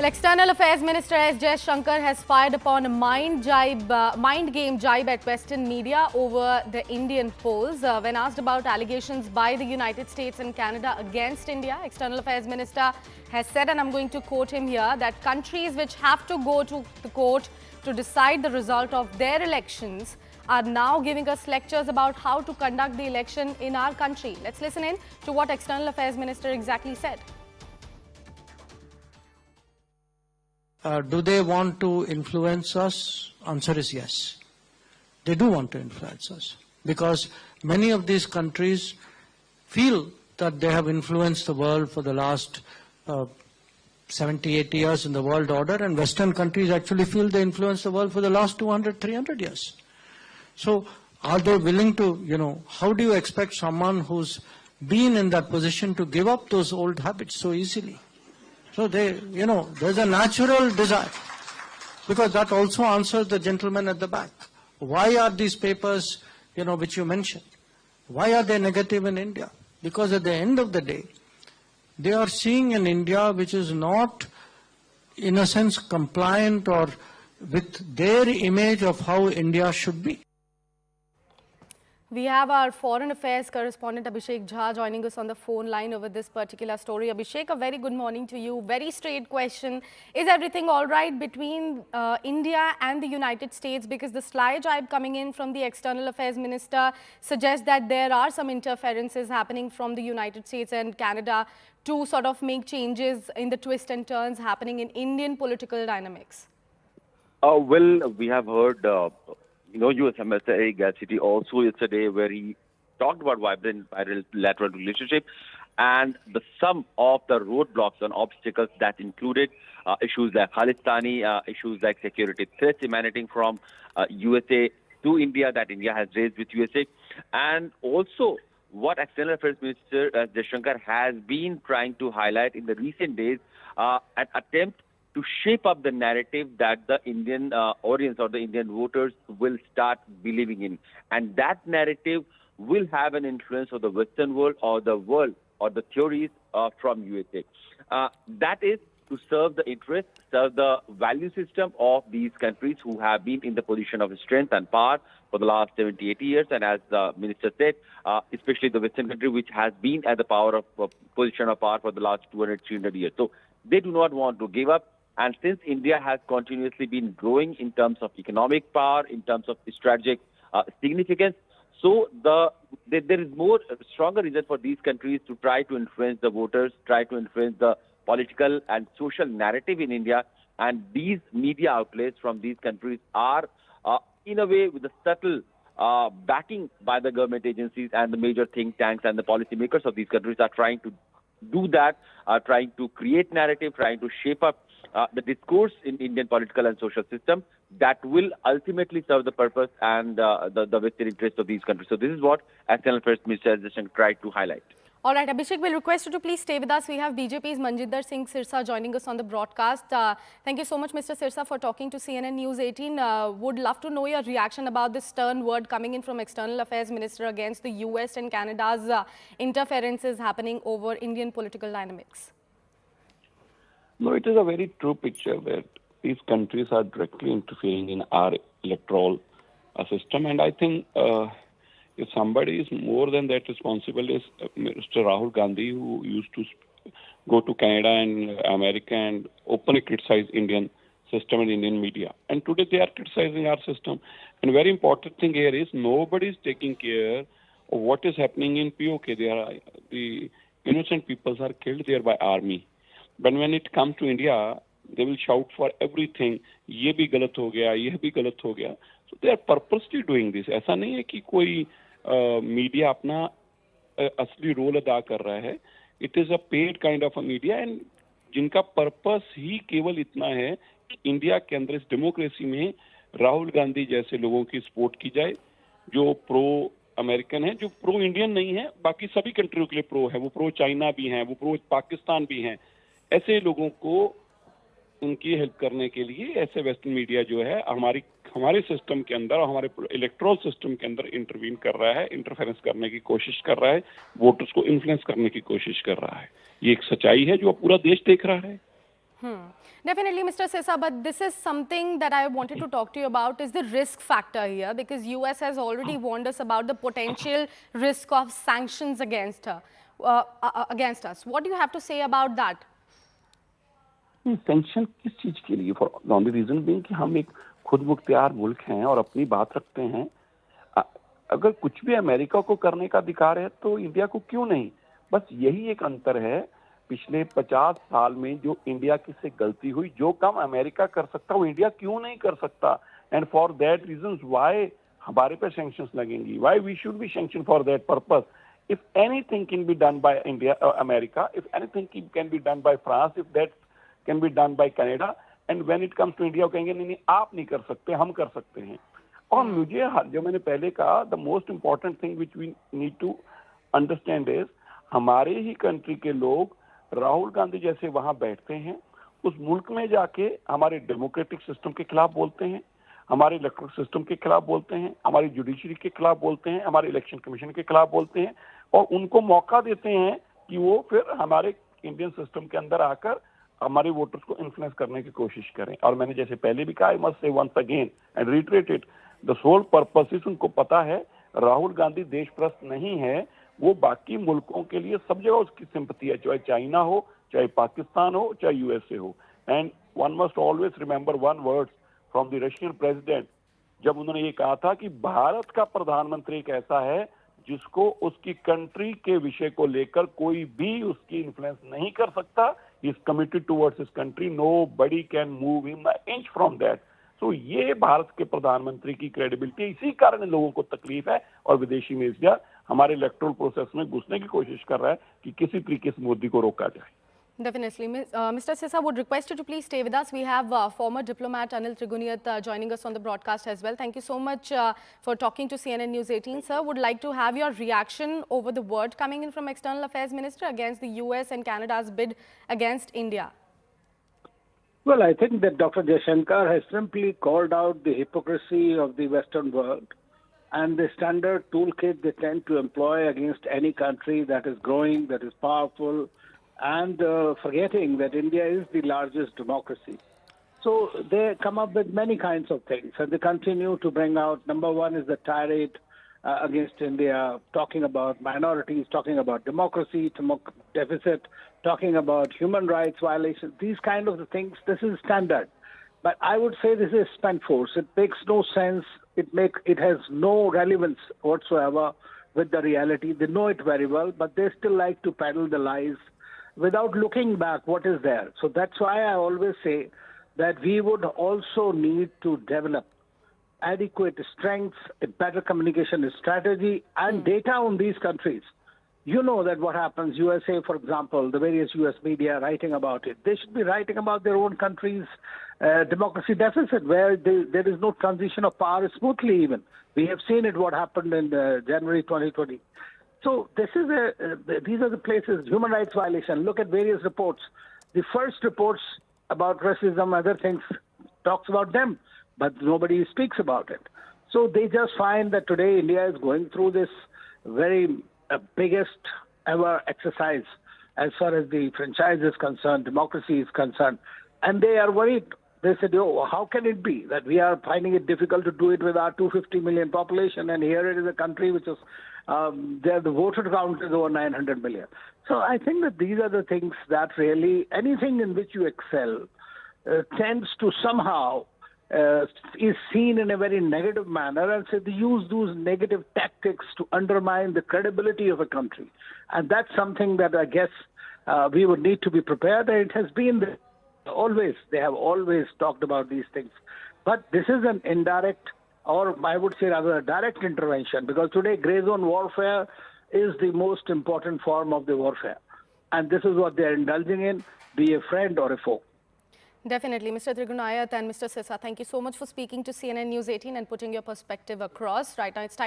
External Affairs Minister S. Jaishankar has fired upon a mind game jibe at Western media over the Indian polls. When asked about allegations by the United States and Canada against India, External Affairs Minister has said, and I'm going to quote him here, that countries which have to go to the court to decide the result of their elections are now giving us lectures about how to conduct the election in our country. Let's listen in to what External Affairs Minister exactly said. Do they want to influence us? Answer is yes. They do want to influence us because many of these countries feel that they have influenced the world for the last 70, 80 years in the world order, and Western countries actually feel they influenced the world for the last 200, 300 years. So are they willing to, how do you expect someone who's been in that position to give up those old habits so easily? So there's a natural desire, because that also answers the gentleman at the back. Why are these papers, which you mentioned, why are they negative in India? Because at the end of the day, they are seeing an India which is not, in a sense, compliant or with their image of how India should be. We have our foreign affairs correspondent Abhishek Jha joining us on the phone line over this particular story. Abhishek, a very good morning to you. Very straight question. Is everything all right between India and the United States? Because the sly jibe coming in from the External Affairs Minister suggests that there are some interferences happening from the United States and Canada to sort of make changes in the twists and turns happening in Indian political dynamics. Well, we have heard U.S. Ambassador Eric Garcetti also yesterday, where he talked about vibrant bilateral relationship and the sum of the roadblocks and obstacles that included issues like Khalistani, issues like security threats emanating from USA to India that India has raised with USA, and also what External Affairs Minister Jaishankar has been trying to highlight in the recent days, an attempt to shape up the narrative that the Indian audience or the Indian voters will start believing in. And that narrative will have an influence on the Western world or the theories from USA. That is to serve the interests, serve the value system of these countries who have been in the position of strength and power for the last 70, 80 years. And as the minister said, especially the Western country, which has been at the position of power for the last 200, 300 years. So they do not want to give up. And since India has continuously been growing in terms of economic power, in terms of strategic significance, so there is stronger reason for these countries to try to influence the voters, try to influence the political and social narrative in India. And these media outlets from these countries are, in a way, with a subtle backing by the government agencies and the major think tanks and the policymakers of these countries are trying to do that, trying to create narrative, trying to shape up the discourse in Indian political and social system that will ultimately serve the purpose and the vested interest of these countries. So this is what External Affairs Minister Jaishankar tried to highlight. All right, Abhishek, we'll request you to please stay with us. We have BJP's Manjinder Singh Sirsa joining us on the broadcast. Thank you so much, Mr. Sirsa, for talking to CNN News 18. Would love to know your reaction about this stern word coming in from External Affairs Minister against the US and Canada's interferences happening over Indian political dynamics. No, it is a very true picture where these countries are directly interfering in our electoral system. And I think if somebody is more than that responsible is Mr. Rahul Gandhi, who used to go to Canada and America and openly criticize Indian system and Indian media. And today they are criticizing our system. And very important thing here is nobody is taking care of what is happening in POK. The innocent peoples are killed there by army. But when it comes to India, they will shout for everything. ये भी गलत हो गया, ये भी गलत हो गया. So they are purposely doing this. ऐसा नहीं है कि कोई मीडिया अपना असली रोल अदा कर रहा है. It is a paid kind of a media and जिनका पर्पस ही केवल इतना है कि इंडिया के अंदर इस डेमोक्रेसी में राहुल गांधी जैसे लोगों की सपोर्ट की जाए, जो प्रो अमेरिकन है, जो प्रो इंडियन नहीं है, बाकी सभी कंट्रियों के लिए प्रो है. वो प्रो चाइना भी हैं, वो प्रो पाकिस्तान भी हैं. ऐसे लोगों को उनकी हेल्प करने के लिए ऐसे वेस्टर्न मीडिया जो है हमारे सिस्टम के अंदर और हमारे इलेक्ट्रल सिस्टम के अंदर इंटरवीन कर रहा है, इंटरफेरेंस करने की कोशिश कर रहा है, वोटर्स को इन्फ्लुएंस करने की कोशिश कर रहा है. ये एक सच्चाई है जो पूरा देश देख रहा है. Definitely, Mr. Sessa, but this is something that I wanted to talk to you about is the risk factor here, because US has already warned us about the potential risk of sanctions against her, against us. What do you have to say about that? Sanction किस चीज के लिए? For the only reason being कि हम एक खुद मुख्तियार मुल्क हैं और अपनी बात रखते हैं। अगर कुछ भी अमेरिका को करने का अधिकार है तो इंडिया को क्यों नहीं? बस यही एक अंतर है। पिछले 50 साल में जो इंडिया की से गलती हुई, जो काम अमेरिका कर सकता वो इंडिया क्यों नहीं कर सकता? And for that reason why हमारे पे सैंक्शंस लगेंगी, why we should be sanction for that purpose. If anything can be done by India, America, if anything can be done by France, if that can be done by Canada, and when it comes to India कहेंगे नहीं नहीं आप नहीं कर सकते, हम कर सकते हैं। और मुझे जो मैंने पहले कहा, the most important thing which we need to understand is, हमारे ही कंट्री के लोग राहुल गांधी जैसे वहां बैठते हैं, उस मुल्क में जाके हमारे डेमोक्रेटिक सिस्टम के खिलाफ बोलते हैं, हमारे इलेक्ट्रल सिस्टम के खिलाफ बोलते हैं, हमारी जुडिशरी के खिलाफ बोलते हैं, हमारे इलेक्शन कमीशन के खिलाफ बोलते हैं, और उनको मौका देते हैं कि वो फिर हमारे इंडियन सिस्टम के अंदर आकर हमारे वोटर्स को इन्फ्लुएंस करने की कोशिश करें। और मैंने जैसे पहले भी कहा, I must say once again and retreat it, the sole purpose is, उनको पता है राहुल गांधी देशभ्रष्ट नहीं है, वो बाकी मुल्कों के लिए सब जगह उसकी सिंपैथी है, चाहे चाइना हो, चाहे पाकिस्तान हो, चाहे यूएसए हो। And one must always remember one word from the Russian president, जब उन्होंने ये कहा था कि भारत का प्रधानमंत्री एक ऐसा है जिसको उसकी कंट्री के विषय को लेकर कोई भी उसकी इन्फ्लुएंस नहीं कर सकता, he is committed towards his country, nobody can move him a inch from that. तो ये भारत के प्रधानमंत्री की क्रेडिबिलिटी, इसी कारण लोगों को तकलीफ है और विदेशी मीडिया हमारे इलेक्टोरल प्रोसेस में घुसने की कोशिश कर रहा है कि किसी तरीके से मोदी को रोका जाए। Definitely. Mr. Sessa, would request you to please stay with us. We have former diplomat Anil Triguniyat joining us on the broadcast as well. Thank you so much for talking to CNN News 18. Sir, would like to have your reaction over the word coming in from External Affairs Minister against the US and Canada's bid against India. Well, I think that Dr. Jaishankar has simply called out the hypocrisy of the Western world and the standard toolkit they tend to employ against any country that is growing, that is powerful, and forgetting that India is the largest democracy. So they come up with many kinds of things, and they continue to bring out, number one is the tirade against India, talking about minorities, talking about democracy, deficit, talking about human rights violations, these kind of things. This is standard. But I would say this is spent force. It makes no sense. It has no relevance whatsoever with the reality. They know it very well, but they still like to peddle the lies without looking back what is there. So that's why I always say that we would also need to develop adequate strengths, a better communication strategy, and data on these countries. You know that what happens, USA, for example, the various US media writing about it. They should be writing about their own country's democracy deficit, where there is no transition of power smoothly even. We have seen it, what happened in January 2020. So these are the places, human rights violation. Look at various reports. The first reports about racism, other things, talks about them, but nobody speaks about it. So they just find that today India is going through this very biggest ever exercise as far as the franchise is concerned, democracy is concerned, and they are worried. They said, oh, how can it be that we are finding it difficult to do it with our 250 million population, and here it is a country which is, there the voter count is over 900 million. So I think that these are the things that really, anything in which you excel tends to somehow is seen in a very negative manner, and so they use those negative tactics to undermine the credibility of a country. And that's something that I guess we would need to be prepared. And it has been there. Always, they have always talked about these things. But this is an indirect, or I would say rather a direct intervention, because today gray zone warfare is the most important form of the warfare. And this is what they are indulging in, be a friend or a foe. Definitely. Mr. Trigunayat and Mr. Sessa, thank you so much for speaking to CNN News 18 and putting your perspective across. Right now, it's time